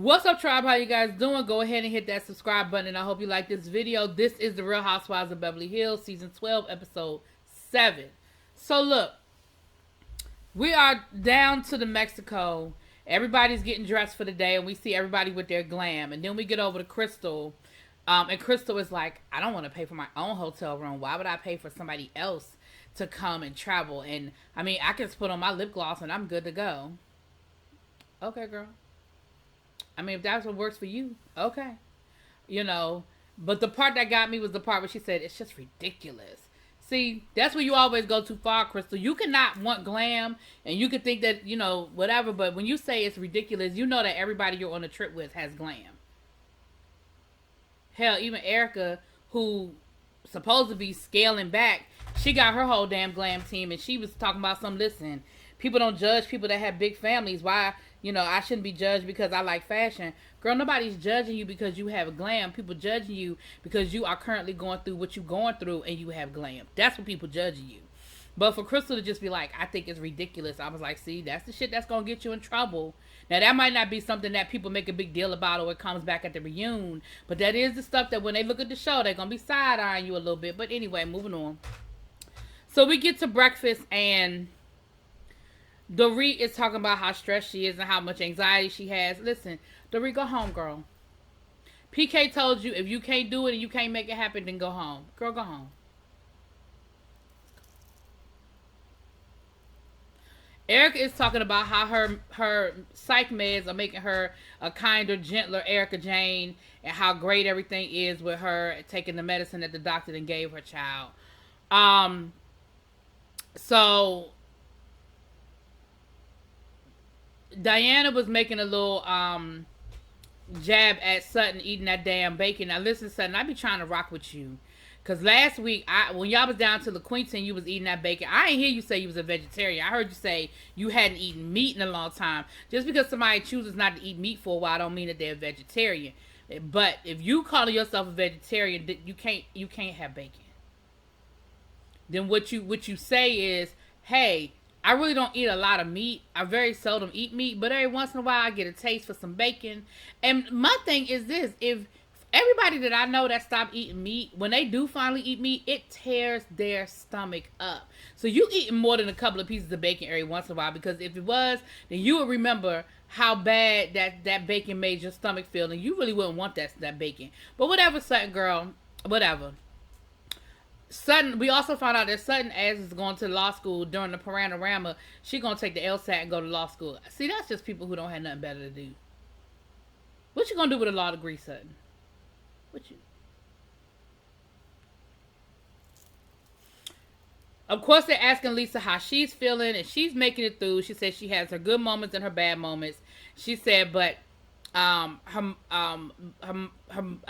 What's up, tribe? How you guys doing? Go ahead and hit that subscribe button, and I hope you like this video. This is the Real Housewives of Beverly Hills, season 12, episode 7. So look, we are down to the Mexico. Everybody's getting dressed for the day, and we see everybody with their glam. And then we get over to Crystal, and Crystal is like, I don't want to pay for my own hotel room. Why would I pay for somebody else to come and travel? And I mean, I can just put on my lip gloss and I'm good to go. Okay, girl. I mean, if that's what works for you, okay. But the part that got me was the part where she said, it's just ridiculous. See, that's where you always go too far, Crystal. You cannot want glam, and you can think that, whatever, but when you say it's ridiculous, you know that everybody you're on a trip with has glam. Hell, even Erica, who supposed to be scaling back, she got her whole damn glam team, and she was talking about listen, people don't judge people that have big families. Why? I shouldn't be judged because I like fashion. Girl, nobody's judging you because you have glam. People judging you because you are currently going through what you're going through and you have glam. That's what people judging you. But for Crystal to just be like, I think it's ridiculous. I was like, see, that's the shit that's going to get you in trouble. Now, that might not be something that people make a big deal about or it comes back at the reunion. But that is the stuff that when they look at the show, they're going to be side-eyeing you a little bit. But anyway, moving on. So we get to breakfast and Dorit is talking about how stressed she is and how much anxiety she has. Listen, Dorit, go home, girl. PK told you if you can't do it and you can't make it happen, then go home. Girl, go home. Erica is talking about how her psych meds are making her a kinder, gentler Erica Jane, and how great everything is with her taking the medicine that the doctor then gave her child. So Diana was making a little jab at Sutton eating that damn bacon. Now listen, Sutton, I be trying to rock with you. Because last week, when y'all was down to the Queenton, you was eating that bacon. I ain't hear you say you was a vegetarian. I heard you say you hadn't eaten meat in a long time. Just because somebody chooses not to eat meat for a while don't mean that they're a vegetarian. But if you call yourself a vegetarian, you can't have bacon. Then what you say is, hey, I really don't eat a lot of meat. I very seldom eat meat, but every once in a while I get a taste for some bacon. And my thing is this, if everybody that I know that stopped eating meat, when they do finally eat meat, it tears their stomach up. So you eating more than a couple of pieces of bacon every once in a while, because if it was, then you would remember how bad that bacon made your stomach feel, and you really wouldn't want that bacon. But whatever, Sutton girl, whatever. Sutton, we also found out that Sutton, as is going to law school during the panorama, she gonna take the LSAT and go to law school. See, that's just people who don't have nothing better to do. What you gonna do with a law degree, Sutton? What you? Of course, they're asking Lisa how she's feeling, and she's making it through. She said she has her good moments and her bad moments. She said, but I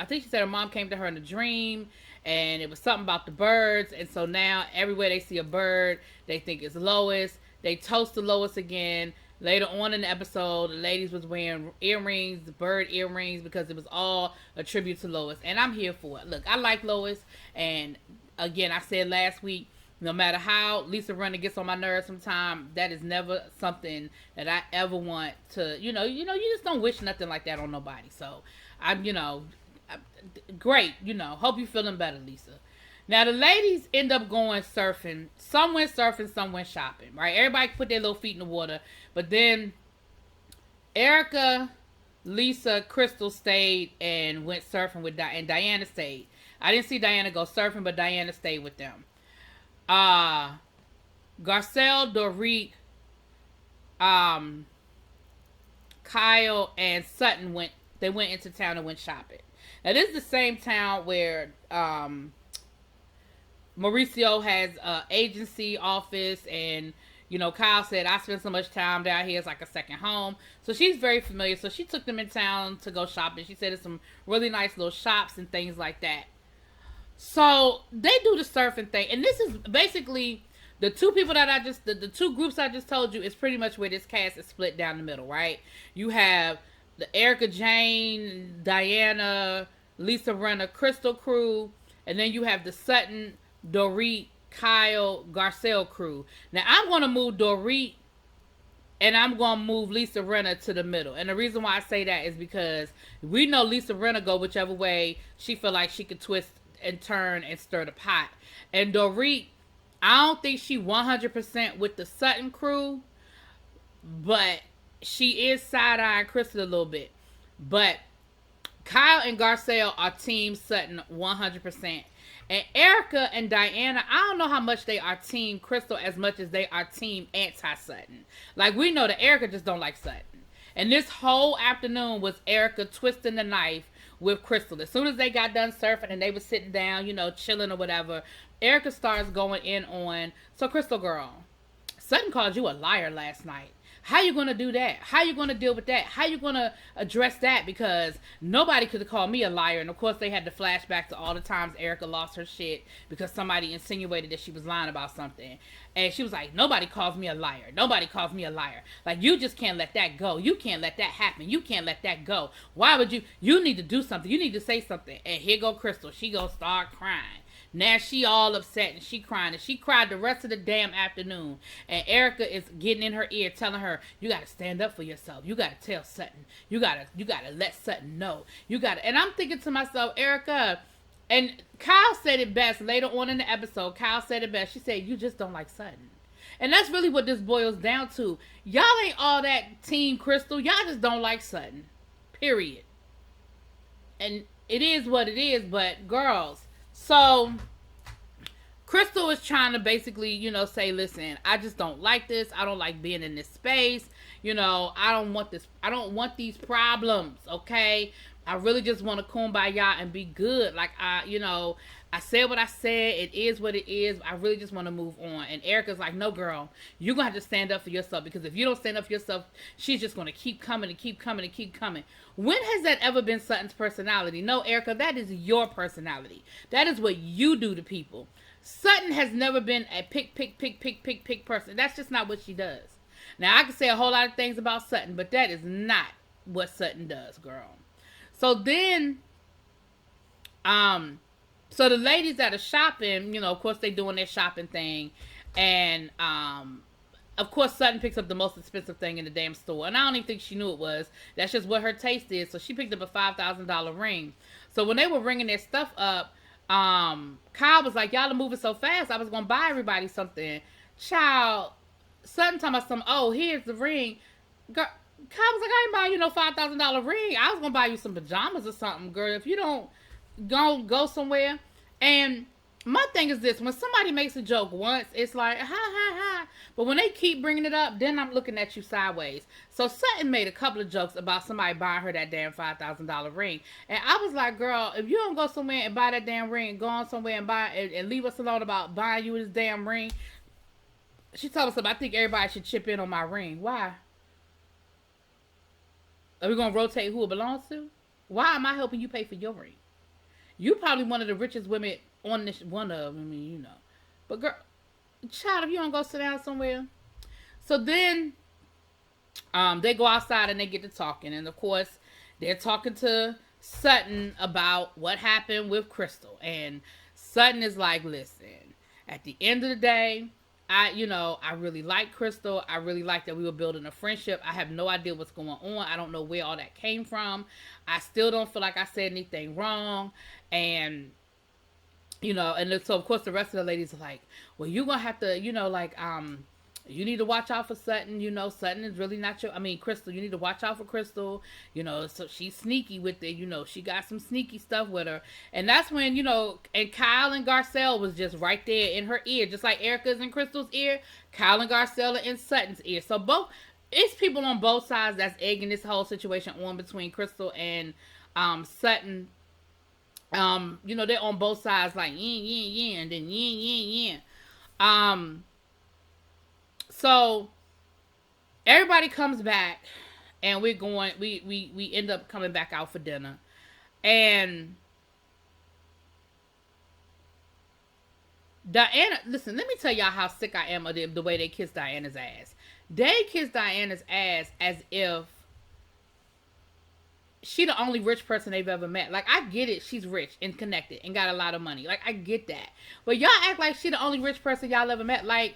think she said her mom came to her in a dream, and it was something about the birds, and so now everywhere they see a bird, they think it's Lois. They toast to Lois again. Later on in the episode, the ladies was wearing earrings, bird earrings, because it was all a tribute to Lois, and I'm here for it. Look, I like Lois, and again, I said last week, no matter how Lisa Rinna gets on my nerves sometimes, that is never something that I ever want to, you just don't wish nothing like that on nobody. So, great, hope you're feeling better, Lisa. Now, the ladies end up going surfing. Some went surfing, some went shopping, right? Everybody put their little feet in the water. But then Erica, Lisa, Crystal stayed and went surfing with and Diana stayed. I didn't see Diana go surfing, but Diana stayed with them. Garcelle, Dorit, Kyle, and Sutton went into town and went shopping. Now, this is the same town where Mauricio has an agency office, and Kyle said, I spend so much time down here, it's like a second home. So she's very familiar. So she took them in town to go shopping. She said there's some really nice little shops and things like that. So they do the surfing thing, and this is basically the two people that the two groups I just told you is pretty much where this cast is split down the middle, right? You have the Erica Jane, Diana, Lisa Rinna, Crystal crew, and then you have the Sutton, Dorit, Kyle, Garcelle crew. Now I'm going to move Dorit and I'm gonna move Lisa Rinna to the middle. And the reason why I say that is because we know Lisa Rinna go whichever way she feel like she could twist and turn and stir the pot. And Dorit, I don't think she 100% with the Sutton crew, but she is side-eyeing Crystal a little bit. But Kyle and Garcelle are team Sutton 100%. And Erica and Diana, I don't know how much they are team Crystal as much as they are team anti-Sutton. Like, we know that Erica just don't like Sutton. And this whole afternoon was Erica twisting the knife with Crystal. As soon as they got done surfing and they were sitting down, chilling or whatever, Erica starts going in on, so Crystal girl, Sutton called you a liar last night. How you going to do that? How you going to deal with that? How you going to address that? Because nobody could have called me a liar. And, of course, they had the flashback to all the times Erica lost her shit because somebody insinuated that she was lying about something. And she was like, nobody calls me a liar. Nobody calls me a liar. Like, you just can't let that go. You can't let that happen. You can't let that go. Why would you? You need to do something. You need to say something. And here go Crystal. She going to start crying. Now she all upset and she crying. And she cried the rest of the damn afternoon. And Erica is getting in her ear telling her, you got to stand up for yourself. You got to tell Sutton. You got to let Sutton know. You got to. And I'm thinking to myself, Erica, and Kyle said it best later on in the episode. Kyle said it best. She said, you just don't like Sutton. And that's really what this boils down to. Y'all ain't all that team Crystal. Y'all just don't like Sutton. Period. And it is what it is. But girls, so Crystal is trying to basically, say, listen, I just don't like this. I don't like being in this space. I don't want this. I don't want these problems. Okay. I really just want to kumbaya and be good. Like, I said what I said. It is what it is. I really just want to move on. And Erica's like, no, girl, you're going to have to stand up for yourself, because if you don't stand up for yourself, she's just going to keep coming and keep coming and keep coming. When has that ever been Sutton's personality? No, Erica, that is your personality. That is what you do to people. Sutton has never been a pick person. That's just not what she does. Now, I can say a whole lot of things about Sutton, but that is not what Sutton does, girl. So then, so the ladies that are shopping, of course, they doing their shopping thing. And, of course, Sutton picks up the most expensive thing in the damn store. And I don't even think she knew it was. That's just what her taste is. So she picked up a $5,000 ring. So when they were ringing their stuff up, Kyle was like, y'all are moving so fast, I was going to buy everybody something. Child, Sutton talking about something, oh, here's the ring. Girl, Kyle was like, I ain't buying you no $5,000 ring. I was going to buy you some pajamas or something, girl. If you don't go somewhere. And my thing is this, when somebody makes a joke once, it's like, ha, ha, ha. But when they keep bringing it up, then I'm looking at you sideways. So Sutton made a couple of jokes about somebody buying her that damn $5,000 ring. And I was like, girl, if you don't go somewhere and buy that damn ring and go on somewhere and buy and leave us alone about buying you this damn ring. She told us, I think everybody should chip in on my ring. Why? Are we going to rotate who it belongs to? Why am I helping you pay for your ring? You probably one of the richest women on this, one of them, But girl, child, if you don't go sit down somewhere. So then, they go outside and they get to talking. And of course, they're talking to Sutton about what happened with Crystal. And Sutton is like, listen, at the end of the day, I really like Crystal. I really like that we were building a friendship. I have no idea what's going on. I don't know where all that came from. I still don't feel like I said anything wrong. And, and so of course the rest of the ladies are like, well, you're going to have to, you need to watch out for Sutton. Sutton is really not Crystal, you need to watch out for Crystal. So she's sneaky with it. She got some sneaky stuff with her. And that's when, and Kyle and Garcelle was just right there in her ear. Just like Erica's in Crystal's ear, Kyle and Garcelle are in Sutton's ear. So it's people on both sides that's egging this whole situation on between Crystal and Sutton. They're on both sides like, yeah, and then yeah. So everybody comes back and we end up coming back out for dinner. And Diana, listen, let me tell y'all how sick I am of the way they kiss Diana's ass. They kiss Diana's ass as if she the only rich person they've ever met. Like, I get it. She's rich and connected and got a lot of money. Like, I get that. But y'all act like she the only rich person y'all ever met. Like,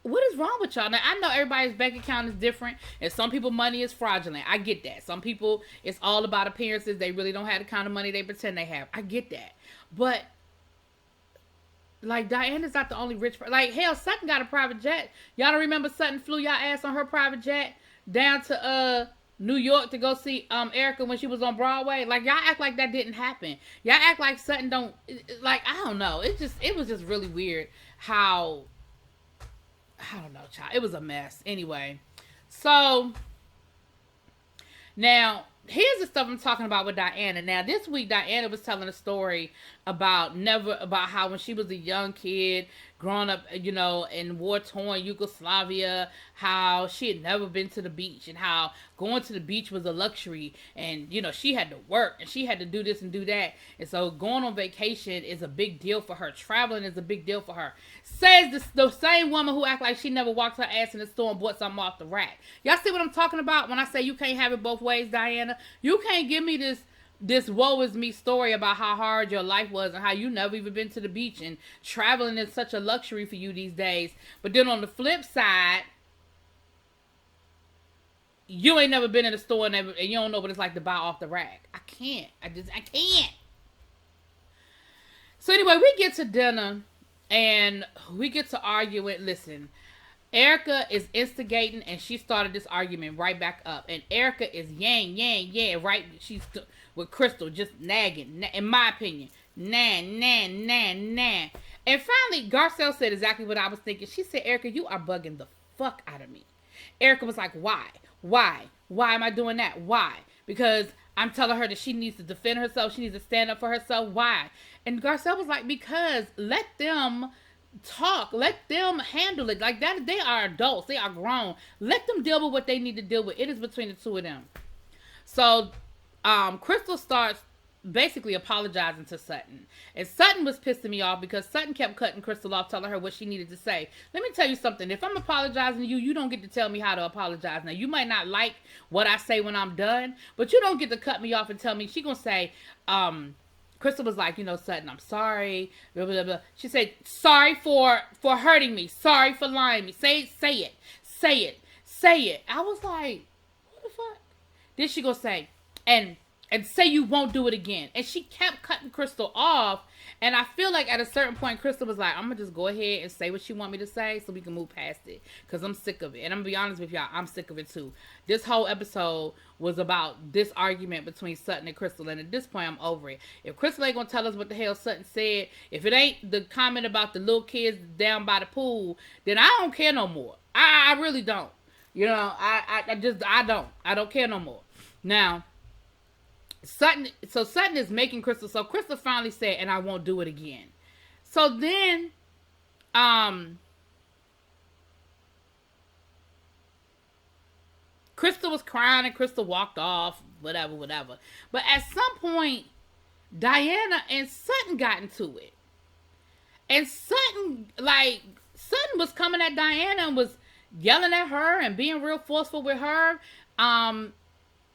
what is wrong with y'all? Now, I know everybody's bank account is different, and some people money is fraudulent. I get that. Some people, it's all about appearances. They really don't have the kind of money they pretend they have. I get that. But, like, Diana's not the only rich person. Like, hell, Sutton got a private jet. Y'all don't remember Sutton flew y'all ass on her private jet down to New York to go see Erica when she was on Broadway? Like, y'all act like that didn't happen. Y'all act like Sutton don't, like, I don't know. It was just really weird how, I don't know, child. It was a mess. Anyway, so now here's the stuff I'm talking about with Diana. Now this week, Diana was telling a story about how when she was a young kid, growing up, in war-torn Yugoslavia, how she had never been to the beach, and how going to the beach was a luxury, and she had to work and she had to do this and do that, and so going on vacation is a big deal for her. Traveling is a big deal for her. Says the same woman who act like she never walked her ass in the store and bought something off the rack. Y'all see what I'm talking about when I say you can't have it both ways, Diana? You can't give me this woe is me story about how hard your life was and how you never even been to the beach, and traveling is such a luxury for you these days. But then on the flip side, you ain't never been in a store and you don't know what it's like to buy off the rack. I can't. I can't. So anyway, we get to dinner and we get to arguing. Listen, Erica is instigating, and she started this argument right back up. And Erica is yang, right? She's with Crystal, just nagging, in my opinion. Nah. And finally, Garcelle said exactly what I was thinking. She said, Erica, you are bugging the fuck out of me. Erica was like, why? Why am I doing that? Why? Because I'm telling her that she needs to defend herself. She needs to stand up for herself. Why? And Garcelle was like, because let them talk, let them handle it like that. They are adults, they are grown, let them deal with what they need to deal with. It is between the two of them. So Crystal starts basically apologizing to Sutton, and Sutton was pissing me off because Sutton kept cutting Crystal off, telling her what she needed to say. Let me tell you something. If I'm apologizing to you, you don't get to tell me how to apologize. Now, you might not like what I say when I'm done, but you don't get to cut me off and tell me. She gonna say, Crystal was like, Sutton, I'm sorry, blah, blah, blah. She said, sorry for hurting me. Sorry for lying to me. Say it. I was like, what the fuck? Then she gonna say, and say you won't do it again. And she kept cutting Crystal off. And I feel like at a certain point, Crystal was like, I'm going to just go ahead and say what she want me to say so we can move past it. Because I'm sick of it. And I'm going to be honest with y'all, I'm sick of it too. This whole episode was about this argument between Sutton and Crystal. And at this point, I'm over it. If Crystal ain't going to tell us what the hell Sutton said, if it ain't the comment about the little kids down by the pool, then I don't care no more. I really don't. I don't care no more. Now, Sutton is making Crystal. So Crystal finally said, and I won't do it again. So then, Crystal was crying and Crystal walked off, whatever. But at some point, Diana and Sutton got into it. And Sutton was coming at Diana and was yelling at her and being real forceful with her.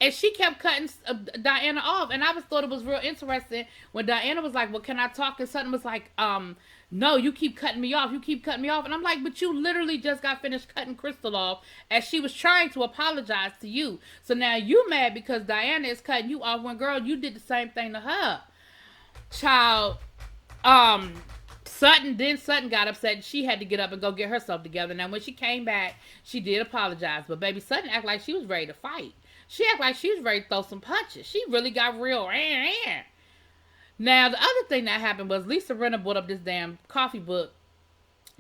And she kept cutting Diana off. And I just thought it was real interesting when Diana was like, well, can I talk? And Sutton was like, no, you keep cutting me off. And I'm like, but you literally just got finished cutting Crystal off as she was trying to apologize to you. So now you mad because Diana is cutting you off when, girl, you did the same thing to her. Child, Sutton got upset and she had to get up and go get herself together. Now, when she came back, she did apologize. But baby, Sutton acted like she was ready to fight. She acted like she was ready to throw some punches. She really got real. Now, the other thing that happened was Lisa Rinna brought up this damn coffee book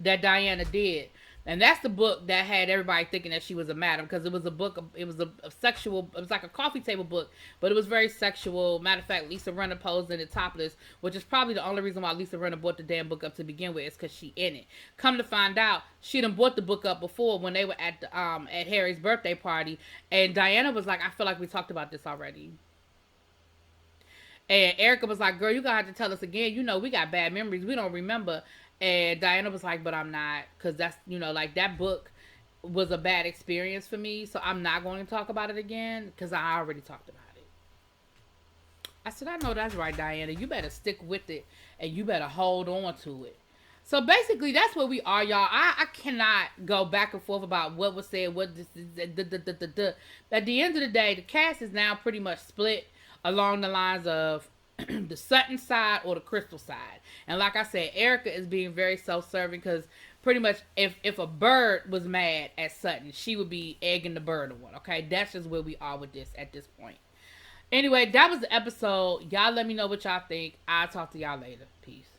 that Diana did. And that's the book that had everybody thinking that she was a madam, because it was a book, it was a sexual, it was like a coffee table book, but it was very sexual. Matter of fact, Lisa Rinna posed in it topless, which is probably the only reason why Lisa Rinna bought the damn book up to begin with, is because she in it. Come to find out, she done bought the book up before when they were at the, at Harry's birthday party, and Diana was like, I feel like we talked about this already. And Erica was like, girl, you gonna have to tell us again. You know, we got bad memories. We don't remember. And Diana was like, but I'm not. Because that's, you know, like that book was a bad experience for me. So I'm not going to talk about it again. Because I already talked about it. I said, I know that's right, Diana. You better stick with it. And you better hold on to it. So basically, that's where we are, y'all. I cannot go back and forth about what was said, what this is. At the end of the day, the cast is now pretty much split along the lines of the Sutton side or the Crystal side. And like I said, Erica is being very self-serving because pretty much if a bird was mad at Sutton, she would be egging the bird on. Okay, that's just where we are with this at this point. Anyway, that was the episode. Y'all let me know what y'all think. I'll talk to y'all later. Peace.